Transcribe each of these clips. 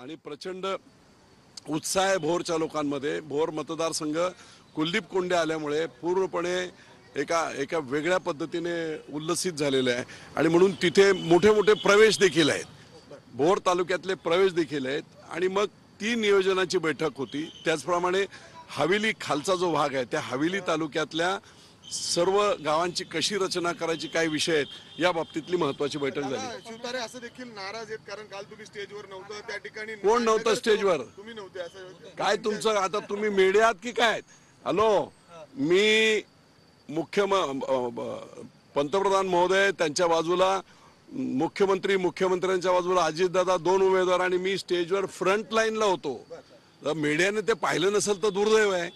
आणि प्रचंड उत्साह आहे भोरच्या लोकांमध्ये। भोर मतदारसंघ कुलदीप कोंडे आल्यामुळे पूर्णपणे एका वेगळ्या पद्धतीने उल्लसित झालेले आहे आणि म्हणून तिथे मोठे मोठे प्रवेश देखील आहेत, भोर तालुक्यातले प्रवेश देखील आहेत। आणि मग ती नियोजनाची बैठक होती। त्याचप्रमाणे हवेली खालचा जो भाग आहे त्या हवेली तालुक्यातल्या सर्व गावांची कशी रचना करायची, काय विषय आहेत या बाबतीतली महत्त्वाची बैठक झाली। शिवतारे असं देखील नाराज आहेत कारण काल तुम्ही स्टेजवर नव्हतं, त्या ठिकाणी कोण नव्हतं स्टेजवर? तुम्ही नव्हते असं काय तुमचं आता तुम्ही मीडियात की काय? हॅलो, मी पंतप्रधान महोदय त्यांच्या बाजूला मुख्यमंत्र्यांच्या बाजूला अजितदादा, दोन उमेदवार आणि मी स्टेजवर फ्रंट लाईनला होतो। तर मीडियाने ते पाहिलं नसेल तर दुर्दैव आहे।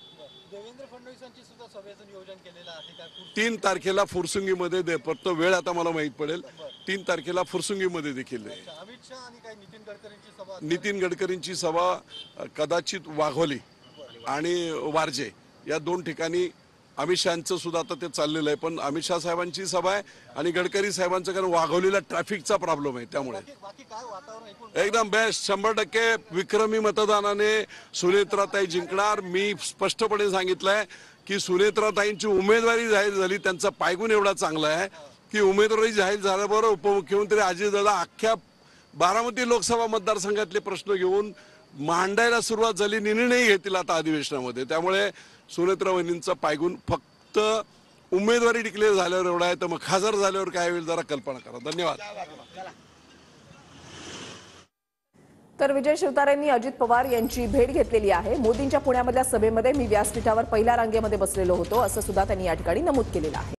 देवेंद्र फडणवीसांची सुद्धा सभेचं नियोजन केलेलं आहे का? 3 तारखेला फुरसुंगीमध्ये फक्त वेळ आता मला माहित पडेल। 3 तारखेला फुरसुंगीमध्ये देखील आहे। अमित शहा आणि काय नितीन गडकरींची सभा? नितीन गडकरींची सभा कदाचित वाघोली आणि वारजे या 2 ठिकाणी। अमित शहांचं सुद्धा आता ते चाललेलं आहे, पण अमित शहा साहेबांची सभा आहे आणि गडकरी साहेबांचं, कारण वाघोलीला ट्रॅफिकचा प्रॉब्लेम आहे त्यामुळे। बाकी काय वातावरण एकूण? एकदम बेस्ट, 100% विक्रमी मतदानाने सुनेत्राताई जिंकणार। मी स्पष्टपणे सांगितलंय की सुनेत्राताईंची उमेदवारी जाहीर झाली, त्यांचा पायगुण एवढा चांगला आहे की उमेदवारी जाहीर झाल्याबरोबर उपमुख्यमंत्री अजितदादा अख्ख्या बारामती लोकसभा मतदारसंघातले प्रश्न घेऊन मांडायला सुरुवात झाली, निर्णय घेतील आता अधिवेशनामध्ये। त्यामुळे सुनेत्रा वहिनींचा पायगुण फक्त उमेदवारी डिक्लेअर झाल्यावर एवढा आहे, तर मग खासदार झाल्यावर काय होईल जरा कल्पना करा। धन्यवाद। तर विजय शिवतारेंनी अजित पवार यांची भेट घेतलेली आहे। मोदींच्या पुण्यामधल्या सभेमध्ये मी व्यासपीठावर पहिल्या रांगेमध्ये बसलेलो होतो असं सुद्धा त्यांनी या ठिकाणी नमूद केलेलं आहे।